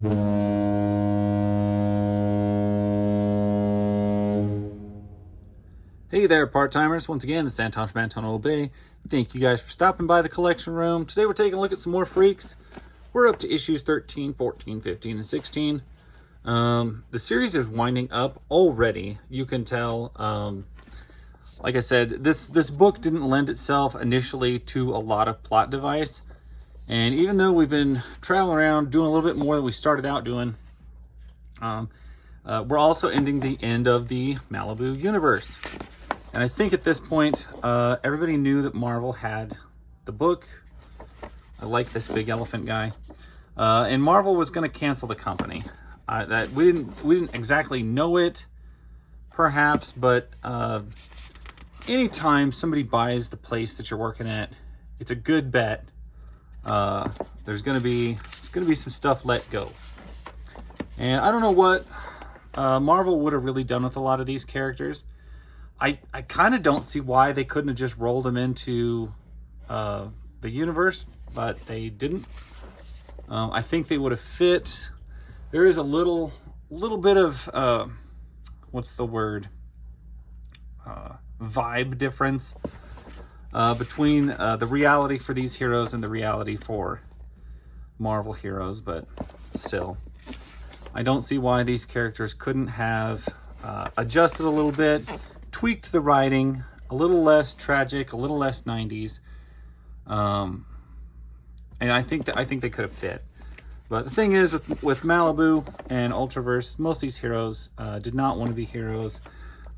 Hey there, part-timers. Once again, this is Anton from Anton Obey. Thank you guys for stopping by the collection room. Today we're taking a look at some more Freex. We're up to issues 13, 14, 15, and 16. The series is winding up already. You can tell, like I said, this book didn't lend itself initially to a lot of plot device. And even though we've been traveling around doing a little bit more than we started out doing, we're also ending the end of the Malibu universe. And I think at this point, everybody knew that Marvel had the book. I like this big elephant guy. And Marvel was going to cancel the company. That we didn't exactly know it, perhaps, but anytime somebody buys the place that you're working at, it's a good bet. There's gonna be some stuff let go. And I don't know what Marvel would have really done with a lot of these characters. I kind of don't see why they couldn't have just rolled them into the universe, but they didn't. I think they would have fit. There is a little bit of what's the word? Vibe difference between the reality for these heroes and the reality for Marvel heroes, but still, I don't see why these characters couldn't have adjusted a little bit, tweaked the writing, a little less tragic, a little less 90s, and I think they could have fit. But the thing is, with Malibu and Ultraverse, most of these heroes did not want to be heroes.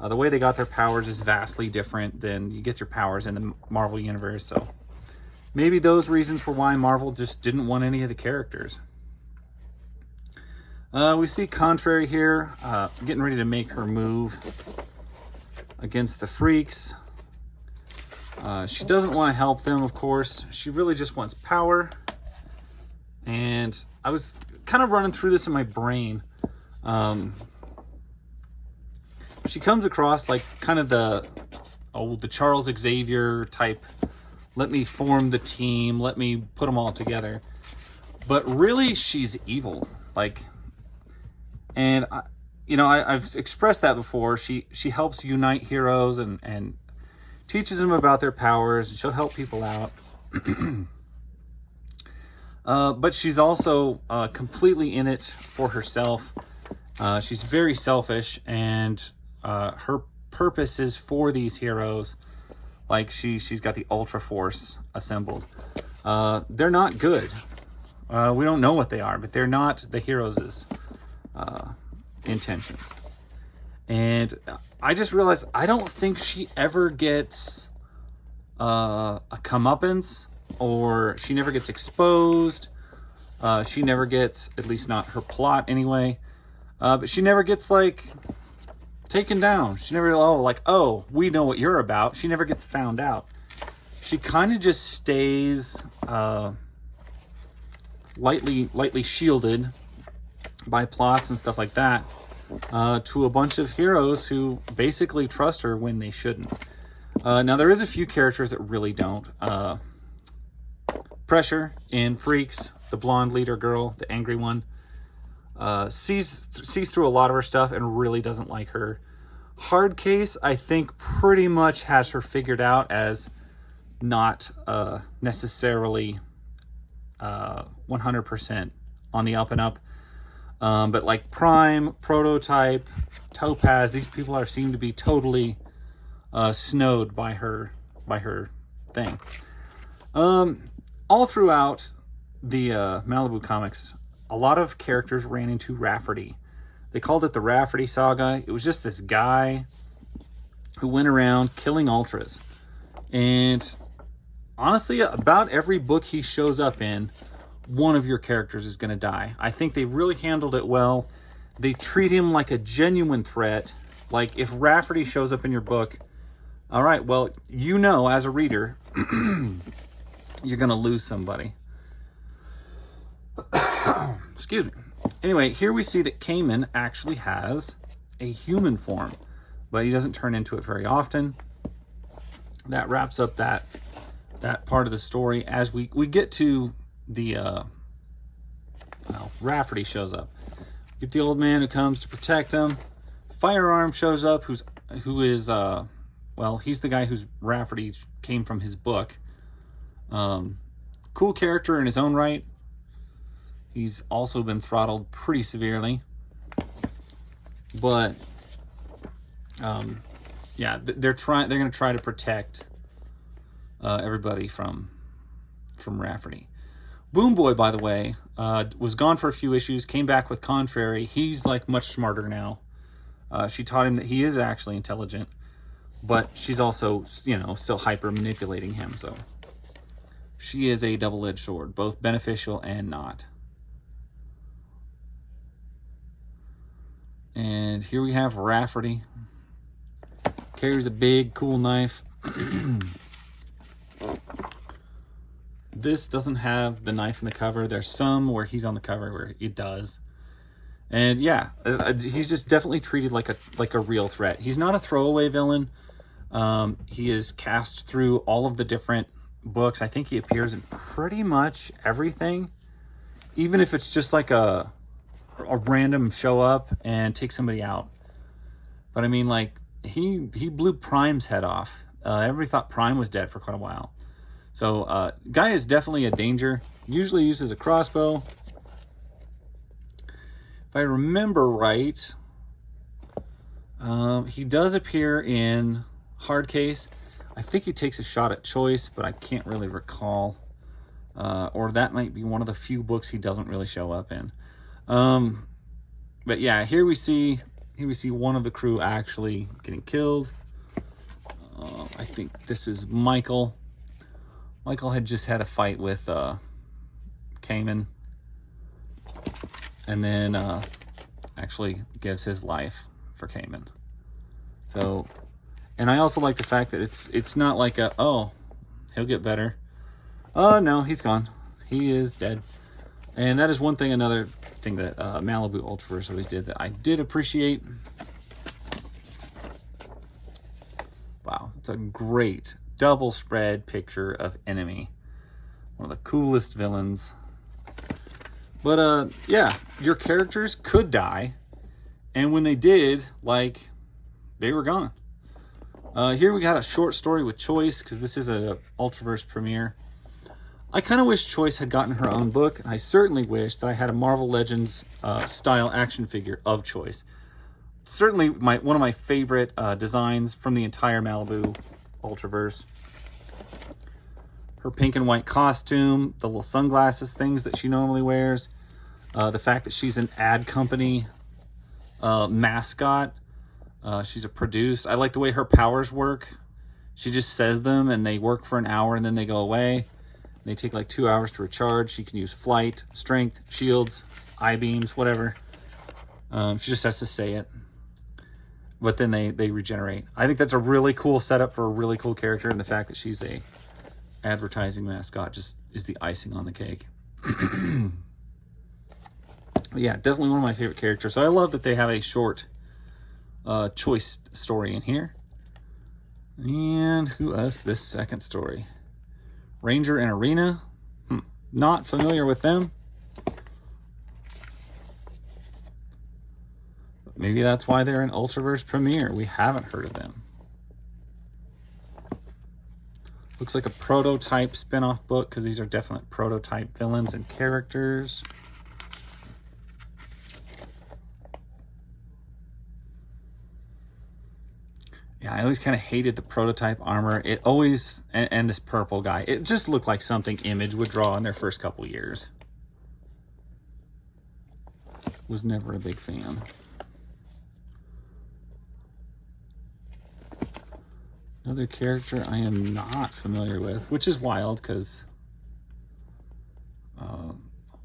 The way they got their powers is vastly different than you get your powers in the Marvel universe. So maybe those reasons for why Marvel just didn't want any of the characters. We see Contrary here getting ready to make her move against the Freex. She doesn't want to help them, of course. She really just wants power. And I was kind of running through this in my brain. She comes across like kind of the Charles Xavier type, let me form the team, let me put them all together. But really, she's evil. And I've expressed that before. She helps unite heroes and teaches them about their powers, and she'll help people out. But she's also completely in it for herself. She's very selfish, and her purpose is for these heroes. Like she's got the Ultra Force assembled. They're not good. We don't know what they are, but they're not the heroes' intentions. And I just realized I don't think she ever gets a comeuppance, or she never gets exposed. She never gets, at least not her plot anyway. But she never gets taken down. She never, oh, we know what you're about. She never gets found out. She kind of just stays lightly shielded by plots and stuff like that to a bunch of heroes who basically trust her when they shouldn't. Now, there is a few characters that really don't. Pressure in Freex, the blonde leader girl, the angry one, sees through a lot of her stuff and really doesn't like her. Hard Case, I think, pretty much has her figured out as not necessarily 100% on the up and up. But like Prime, Prototype, Topaz, these people seem to be totally snowed by her thing. All throughout the Malibu comics, a lot of characters ran into Rafferty. They called it the Rafferty Saga. It was just this guy who went around killing Ultras. And honestly, about every book he shows up in, one of your characters is going to die. I think they really handled it well. They treat him like a genuine threat. Like, if Rafferty shows up in your book, all right, well, as a reader, you're going to lose somebody. Excuse me. Anyway, here we see that Cayman actually has a human form, but he doesn't turn into it very often. That wraps up that part of the story. As we get to the well, Rafferty shows up. Get the old man who comes to protect him. Firearm shows up, who is well, he's the guy who's Rafferty came from his book. Cool character in his own right. He's also been throttled pretty severely. But yeah, they're going to try to protect everybody from Rafferty. Boom Boy, by the way, was gone for a few issues, came back with Contrary. He's like much smarter now. She taught him that he is actually intelligent, but she's also, you know, still hyper manipulating him. So she is a double-edged sword, both beneficial and not. And here we have Rafferty. Carries a big, cool knife. This doesn't have the knife in the cover. There's some where he's on the cover where it does. And yeah, he's just definitely treated like a real threat. He's not a throwaway villain. He is cast through all of the different books. I think he appears in pretty much everything. Even if it's just like a random show up and take somebody out. But I mean, like, he blew Prime's head off. Everybody thought Prime was dead for quite a while. So guy is definitely a danger. Usually uses a crossbow. If I remember right, he does appear in Hard Case. I think he takes a shot at Choice, but I can't really recall. Or that might be one of the few books he doesn't really show up in. But yeah, here we see one of the crew actually getting killed. I think this is Michael. Michael had just had a fight with Cayman, and then actually gives his life for Cayman. So, and I also like the fact that it's not like oh, he'll get better. Oh no, he's gone. He is dead. And that is another thing that Malibu Ultraverse always did that I did appreciate. Wow, it's a great double spread picture of Enemy. One of the coolest villains. But yeah, your characters could die, and when they did, like, they were gone. Here we got a short story with Choice, because this is a Ultraverse premiere. I kind of wish Choice had gotten her own book, and I certainly wish that I had a Marvel Legends style action figure of Choice. Certainly one of my favorite designs from the entire Malibu Ultraverse. Her pink and white costume, the little sunglasses things that she normally wears, the fact that she's an ad company mascot. She's a produced. I like the way her powers work. She just says them, and they work for an hour, and then they go away. They take like 2 hours to recharge. She can use flight, strength, shields, I-beams, whatever. She just has to say it. But then they regenerate. I think that's a really cool setup for a really cool character, and the fact that she's a advertising mascot just is the icing on the cake. Yeah, definitely one of my favorite characters. So I love that they have a short Choice story in here. And who else? This second story. Ranger and Arena. Not familiar with them. Maybe that's why they're an Ultraverse premiere. We haven't heard of them. Looks like a prototype spin-off book, because these are definite prototype villains and characters. Yeah, I always kind of hated the prototype armor. It always, and this purple guy, it just looked like something Image would draw in their first couple years. Was never a big fan. Another character I am not familiar with, which is wild, because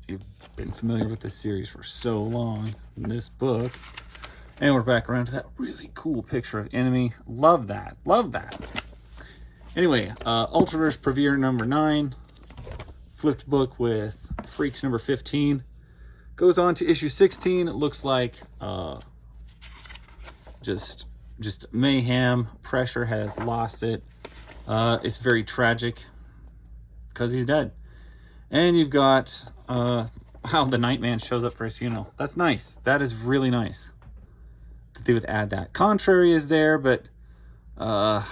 you've been familiar with this series for so long in this book. And we're back around to that really cool picture of Enemy. Love that. Love that. Anyway, Ultraverse Premiere number 9. Flipped book with Freex number 15. Goes on to issue 16. It looks like just mayhem. Pressure has lost it. It's very tragic because he's dead. And you've got Wow, the Nightman shows up for his funeral. That's nice. That is really nice that they would add that. Contrary is there, but not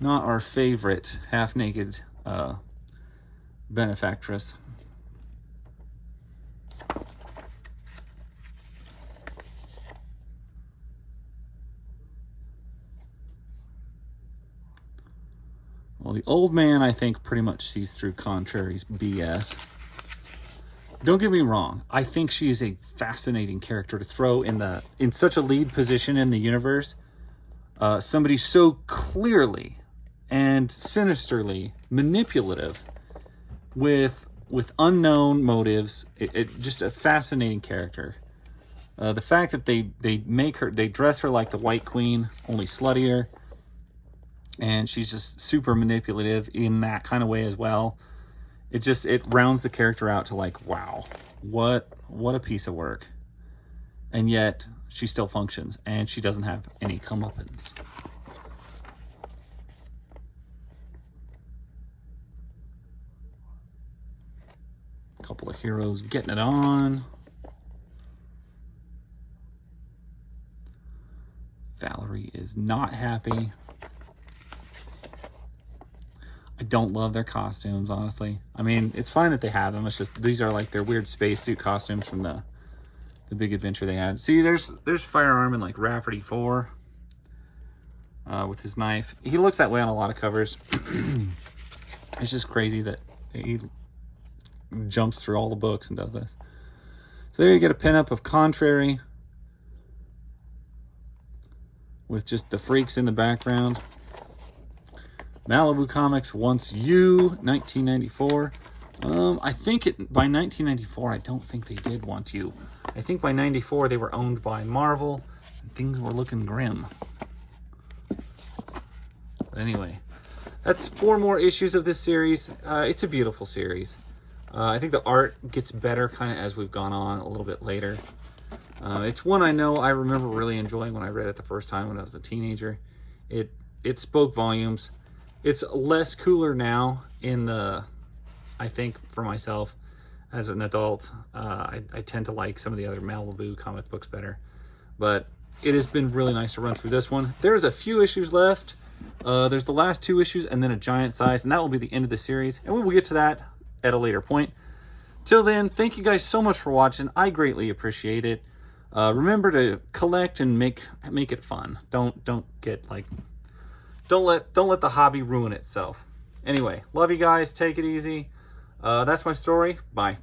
our favorite half-naked benefactress. Well, the old man, I think, pretty much sees through Contrary's BS. Don't get me wrong. I think she is a fascinating character to throw in such a lead position in the universe. Somebody so clearly and sinisterly manipulative with unknown motives. Just a fascinating character. The fact that they dress her like the White Queen, only sluttier. And she's just super manipulative in that kind of way as well. It rounds the character out to like, wow, what a piece of work. And yet she still functions, and she doesn't have any comeuppance. A couple of heroes getting it on. Valerie is not happy. I don't love their costumes, honestly. I mean, it's fine that they have them. It's just these are like their weird spacesuit costumes from the big adventure they had. See, there's Firearm in like Rafferty 4 with his knife. He looks that way on a lot of covers. It's just crazy that he jumps through all the books and does this. So there you get a pinup of Contrary with just the Freex in the background. Malibu Comics Wants You, 1994. I think by 1994, I don't think they did want you. I think by 94, they were owned by Marvel, and things were looking grim. But anyway, that's 4 more issues of this series. It's a beautiful series. I think the art gets better kind of as we've gone on a little bit later. It's one I know I remember really enjoying when I read it the first time when I was a teenager. It spoke volumes. It's less cooler now I think for myself as an adult. I tend to like some of the other Malibu comic books better. But it has been really nice to run through this one. There's a few issues left. There's the last 2 issues and then a giant size, and that will be the end of the series. And we will get to that at a later point. Till then, thank you guys so much for watching. I greatly appreciate it. Remember to collect and make it fun. Don't let the hobby ruin itself. Anyway, love you guys. Take it easy. That's my story. Bye.